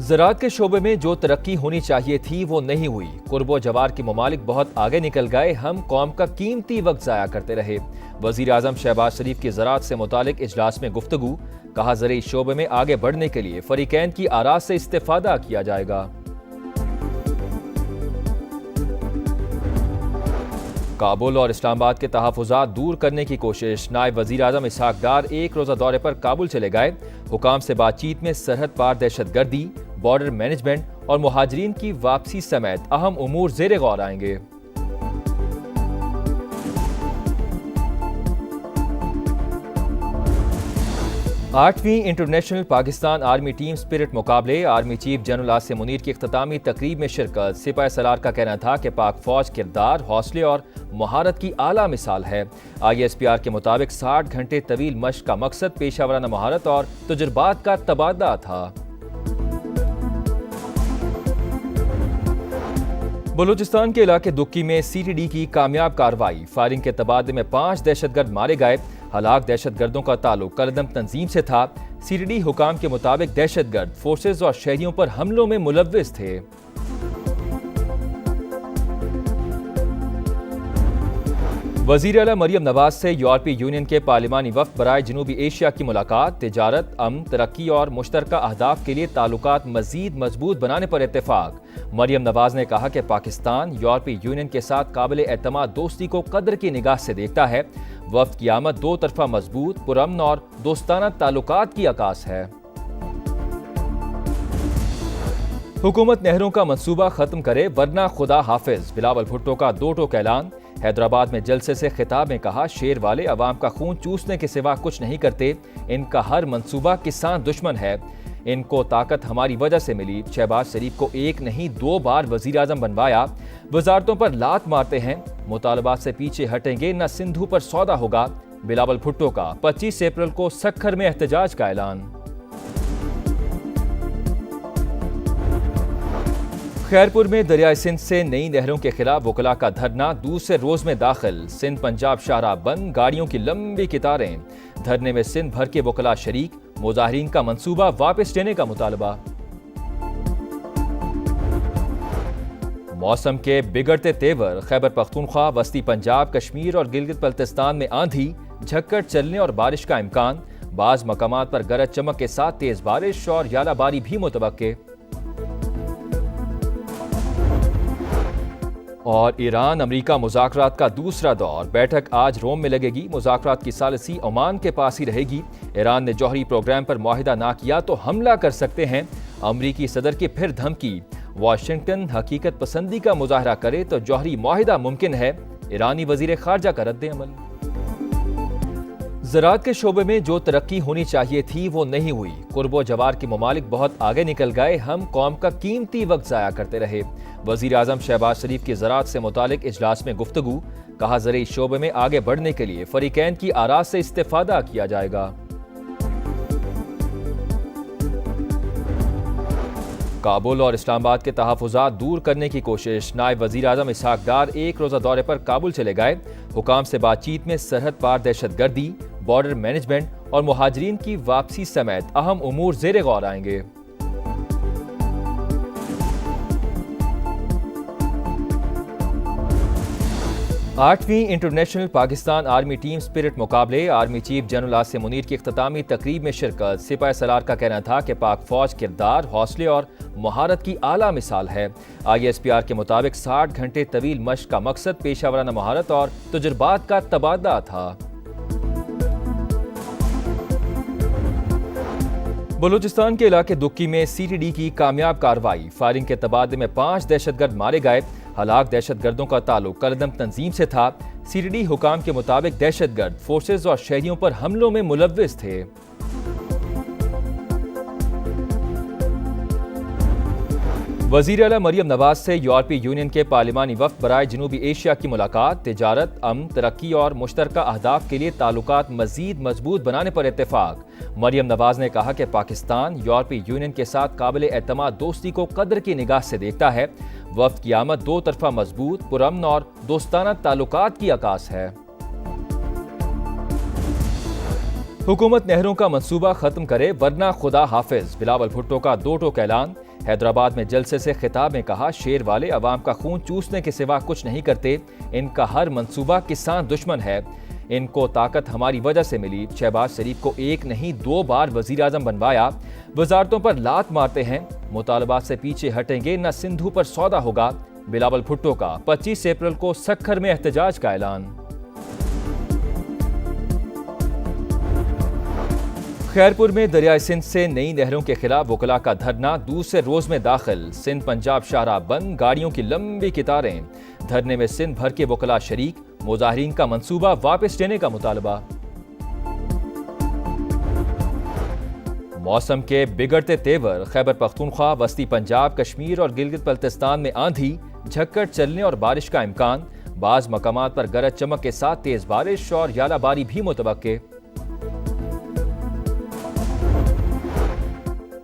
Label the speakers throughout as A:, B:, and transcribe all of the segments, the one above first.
A: زراعت کے شعبے میں جو ترقی ہونی چاہیے تھی وہ نہیں ہوئی۔ قرب و جوار کے ممالک بہت آگے نکل گئے، ہم قوم کا قیمتی وقت ضائع کرتے رہے۔ وزیر اعظم شہباز شریف کی زراعت سے متعلق اجلاس میں گفتگو، کہا زرعی شعبے میں آگے بڑھنے کے لیے فریقین کی آراء سے استفادہ کیا جائے گا۔ کابل اور اسلام آباد کے تحفظات دور کرنے کی کوشش، نائب وزیر اعظم اسحاق ڈار ایک روزہ دورے پر کابل چلے گئے۔ حکام سے بات چیت میں سرحد پار دہشت گردی، بارڈر مینجمنٹ اور مہاجرین کی واپسی سمیت اہم امور زیر غور آئیں گے۔ آٹھویں international Pakistan army team spirit مقابلے، army chief general Asim Munir کی اختتامی تقریب میں شرکت۔ سپاہ سالار کا کہنا تھا کہ پاک فوج کردار، حوصلے اور مہارت کی اعلیٰ مثال ہے۔ ISPR کے مطابق 60 گھنٹے طویل مشق کا مقصد پیشہ ورانہ مہارت اور تجربات کا تبادلہ تھا۔ بلوچستان کے علاقے دکی میں CTD کی کامیاب کارروائی، فائرنگ کے تبادلے میں 5 دہشت گرد مارے گئے۔ ہلاک دہشت گردوں کا تعلق کلدم تنظیم سے تھا۔ CTD حکام کے مطابق دہشت گرد فورسز اور شہریوں پر حملوں میں ملوث تھے۔ وزیر اعلیٰ مریم نواز سے یورپی یونین کے پارلیمانی وفد برائے جنوبی ایشیا کی ملاقات، تجارت، امن، ترقی اور مشترکہ اہداف کے لیے تعلقات مزید مضبوط بنانے پر اتفاق۔ مریم نواز نے کہا کہ پاکستان یورپی یونین کے ساتھ قابل اعتماد دوستی کو قدر کی نگاہ سے دیکھتا ہے۔ وفد کی آمد دو طرفہ مضبوط، پرامن اور دوستانہ تعلقات کی عکاس ہے۔ حکومت نہروں کا منصوبہ ختم کرے ورنہ خدا حافظ، بلاول بھٹو کا دو ٹوک اعلان۔ حیدرآباد میں جلسے سے خطاب میں کہا، شیر والے عوام کا خون چوسنے کے سوا کچھ نہیں کرتے، ان کا ہر منصوبہ کسان دشمن ہے، ان کو طاقت ہماری وجہ سے ملی۔ شہباز شریف کو ایک نہیں 2 بار وزیر اعظم بنوایا، وزارتوں پر لات مارتے ہیں، مطالبات سے پیچھے ہٹیں گے نہ سندھو پر سودا ہوگا۔ بلاول بھٹو کا 25 اپریل کو سکھر میں احتجاج کا اعلان۔ خیرپور میں دریائے سندھ سے نئی نہروں کے خلاف وکلاء کا دھرنا دوسرے روز میں داخل، سندھ پنجاب شاہراہ بند، گاڑیوں کی لمبی قطاریں۔ دھرنے میں سندھ بھر کے وکلاء شریک، مظاہرین کا منصوبہ واپس لینے کا مطالبہ۔ موسم کے بگڑتے تیور، خیبر پختونخوا، وسطی پنجاب، کشمیر اور گلگت بلتستان میں آندھی، جھکڑ چلنے اور بارش کا امکان، بعض مقامات پر گرج چمک کے ساتھ تیز بارش اور ژالہ باری بھی متوقع۔ اور ایران امریکہ مذاکرات کا دوسرا دور، بیٹھک آج روم میں لگے گی، مذاکرات کی ثالثی عمان کے پاس ہی رہے گی۔ ایران نے جوہری پروگرام پر معاہدہ نہ کیا تو حملہ کر سکتے ہیں، امریکی صدر کی پھر دھمکی۔ واشنگٹن حقیقت پسندی کا مظاہرہ کرے تو جوہری معاہدہ ممکن ہے، ایرانی وزیر خارجہ کا رد عمل۔ زراعت کے شعبے میں جو ترقی ہونی چاہیے تھی وہ نہیں ہوئی، قرب و جوار کے ممالک بہت آگے نکل گئے، ہم قوم کا قیمتی وقت ضائع کرتے رہے۔ وزیر اعظم شہباز شریف کی زراعت سے متعلق اجلاس میں گفتگو، کہا زرعی شعبے میں آگے بڑھنے کے لیے فریقین کی آراء سے استفادہ کیا جائے گا۔ کابل اور اسلام آباد کے تحفظات دور کرنے کی کوشش، نائب وزیر اعظم اسحاق ڈار ایک روزہ دورے پر کابل چلے گئے۔ حکام سے بات چیت میں سرحد پار دہشت گردی، بارڈر مینجمنٹ اور مہاجرین کی واپسی سمیت اہم امور زیر غور آئیں گے۔ آٹھویں international Pakistan army team spirit مقابلے، army chief general Asim Munir کی اختتامی تقریب میں شرکت۔ سپاہ سالار کا کہنا تھا کہ پاک فوج کردار، حوصلے اور مہارت کی اعلیٰ مثال ہے۔ ISPR کے مطابق 60 گھنٹے طویل مشق کا مقصد پیشہ ورانہ مہارت اور تجربات کا تبادلہ تھا۔ بلوچستان کے علاقے دکی میں CTD کی کامیاب کارروائی، فائرنگ کے تبادلے میں 5 دہشت گرد مارے گئے۔ ہلاک دہشت گردوں کا تعلق کلدم تنظیم سے تھا۔ CTD حکام کے مطابق دہشت گرد فورسز اور شہریوں پر حملوں میں ملوث تھے۔ وزیر اعلیٰ مریم نواز سے یورپی یونین کے پارلیمانی وفد برائے جنوبی ایشیا کی ملاقات، تجارت، امن، ترقی اور مشترکہ اہداف کے لیے تعلقات مزید مضبوط بنانے پر اتفاق۔ مریم نواز نے کہا کہ پاکستان یورپی یونین کے ساتھ قابل اعتماد دوستی کو قدر کی نگاہ سے دیکھتا ہے۔ وفد کی آمد دو طرفہ مضبوط، پرامن اور دوستانہ تعلقات کی عکاس ہے۔ حکومت نہروں کا منصوبہ ختم کرے ورنہ خدا حافظ، بلاول بھٹو کا دو ٹوک اعلان۔ حیدرآباد میں جلسے سے خطاب میں کہا شیر والے عوام کا خون چوسنے کے سوا کچھ نہیں کرتے، ان کا ہر منصوبہ کسان دشمن ہے، ان کو طاقت ہماری وجہ سے ملی، شہباز شریف کو ایک نہیں 2 بار وزیر اعظم بنوایا، وزارتوں پر لات مارتے ہیں، مطالبات سے پیچھے ہٹیں گے نہ سندھو پر سودا ہوگا، بلاول بھٹو کا 25 اپریل کو سکھر میں احتجاج کا اعلان۔ خیرپور میں دریائے سندھ سے نئی نہروں کے خلاف وکلاء کا دھرنا دوسرے روز میں داخل، سندھ پنجاب شاہراہ بند، گاڑیوں کی لمبی قطاریں، دھرنے میں سندھ بھر کے وکلاء شریک، مظاہرین کا منصوبہ واپس لینے کا مطالبہ۔ موسم کے بگڑتے تیور، خیبر پختونخوا، وسطی پنجاب، کشمیر اور گلگت بلتستان میں آندھی، جھکڑ چلنے اور بارش کا امکان، بعض مقامات پر گرج چمک کے ساتھ تیز بارش اور ژالہ باری بھی متوقع۔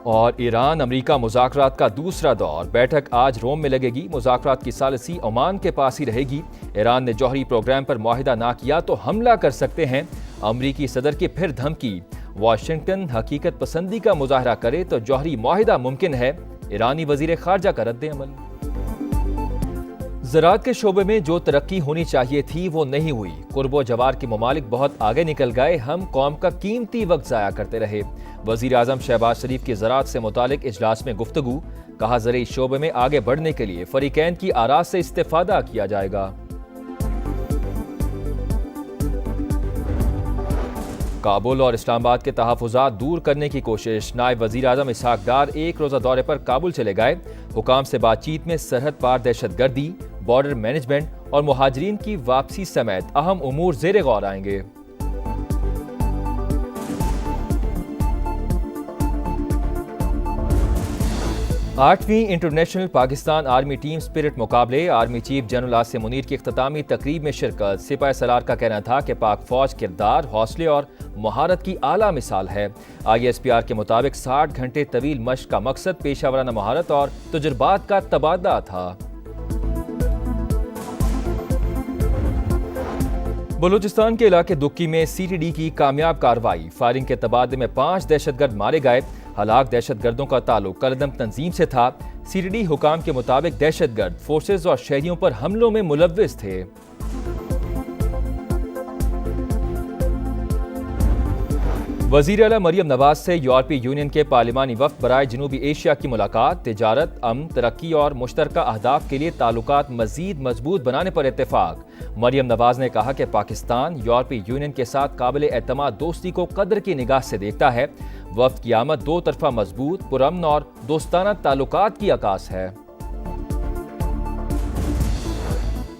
A: اور ایران امریکہ مذاکرات کا دوسرا دور، بیٹھک آج روم میں لگے گی، مذاکرات کی ثالثی عمان کے پاس ہی رہے گی، ایران نے جوہری پروگرام پر معاہدہ نہ کیا تو حملہ کر سکتے ہیں، امریکی صدر کی پھر دھمکی، واشنگٹن حقیقت پسندی کا مظاہرہ کرے تو جوہری معاہدہ ممکن ہے، ایرانی وزیر خارجہ کا رد عمل۔ زراعت کے شعبے میں جو ترقی ہونی چاہیے تھی وہ نہیں ہوئی، قرب و جوار کے ممالک بہت آگے نکل گئے، ہم قوم کا قیمتی وقت ضائع کرتے رہے۔ وزیر اعظم شہباز شریف کی زراعت سے متعلق اجلاس میں گفتگو، کہا زرعی شعبے میں آگے بڑھنے کے لیے فریقین کی آراء سے استفادہ کیا جائے گا۔ کابل اور اسلام آباد کے تحفظات دور کرنے کی کوشش، نائب وزیر اعظم اسحاق ڈار 1 روزہ دورے پر کابل چلے گئے، حکام سے بات چیت میں سرحد پار دہشت گردی، بارڈر مینجمنٹ اور مہاجرین کی واپسی سمیت اہم امور زیر غور آئیں گے۔ 8ویں international Pakistan army team spirit مقابلے، army chief general Asim Munir کی اختتامی تقریب میں شرکت، سپاہی سالار کا کہنا تھا کہ پاک فوج کردار، حوصلے اور مہارت کی اعلیٰ مثال ہے۔ ISPR کے مطابق 60 گھنٹے طویل مشق کا مقصد پیشہ ورانہ مہارت اور تجربات کا تبادلہ تھا۔ بلوچستان کے علاقے دکی میں CTD کی کامیاب کارروائی، فائرنگ کے تبادلے میں 5 دہشت گرد مارے گئے، ہلاک دہشت گردوں کا تعلق کالعدم تنظیم سے تھا۔ CTD حکام کے مطابق دہشت گرد فورسز اور شہریوں پر حملوں میں ملوث تھے۔ وزیر اعلیٰ مریم نواز سے یورپی یونین کے پارلیمانی وفد برائے جنوبی ایشیا کی ملاقات، تجارت، امن، ترقی اور مشترکہ اہداف کے لیے تعلقات مزید مضبوط بنانے پر اتفاق۔ مریم نواز نے کہا کہ پاکستان یورپی یونین کے ساتھ قابل اعتماد دوستی کو قدر کی نگاہ سے دیکھتا ہے۔ وفد کی آمد 2 طرفہ مضبوط، پرامن اور دوستانہ تعلقات کی عکاس ہے۔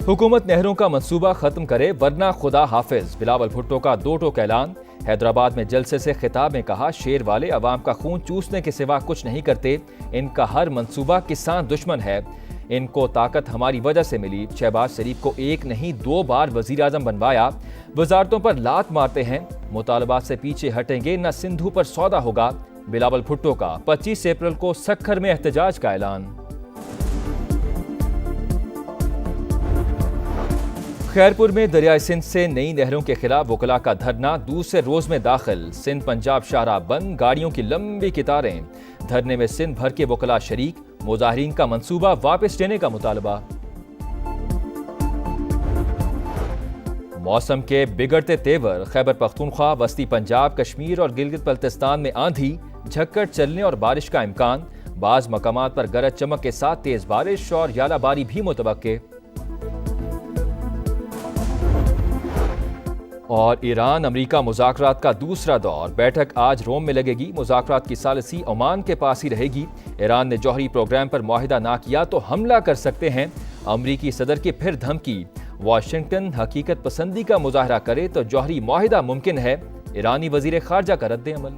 A: حکومت نہروں کا منصوبہ ختم کرے ورنہ خدا حافظ، بلاول بھٹو کا 2 ٹوک اعلان۔ حیدرآباد میں جلسے سے خطاب میں کہا شیر والے عوام کا خون چوسنے کے سوا کچھ نہیں کرتے، ان کا ہر منصوبہ کسان دشمن ہے، ان کو طاقت ہماری وجہ سے ملی، شہباز شریف کو 1 نہیں 2 بار وزیر اعظم بنوایا، وزارتوں پر لات مارتے ہیں، مطالبات سے پیچھے ہٹیں گے نہ سندھو پر سودا ہوگا، بلاول بھٹو کا 25 اپریل کو سکھر میں احتجاج کا اعلان۔ خیرپور میں دریائے سندھ سے نئی نہروں کے خلاف وکلاء کا دھرنا دوسرے روز میں داخل، سندھ پنجاب شاہراہ بند، گاڑیوں کی لمبی قطاریں، دھرنے میں سندھ بھر کے وکلاء شریک، مظاہرین کا منصوبہ واپس لینے کا مطالبہ۔ موسم کے بگڑتے تیور، خیبر پختونخوا، وسطی پنجاب، کشمیر اور گلگت بلتستان میں آندھی، جھکڑ چلنے اور بارش کا امکان، بعض مقامات پر گرج چمک کے ساتھ تیز بارش اور ژالہ باری بھی متوقع۔ اور ایران امریکہ مذاکرات کا دوسرا دور، بیٹھک آج روم میں لگے گی، مذاکرات کی ثالثی عمان کے پاس ہی رہے گی، ایران نے جوہری پروگرام پر معاہدہ نہ کیا تو حملہ کر سکتے ہیں، امریکی صدر کی پھر دھمکی، واشنگٹن حقیقت پسندی کا مظاہرہ کرے تو جوہری معاہدہ ممکن ہے، ایرانی وزیر خارجہ کا رد عمل۔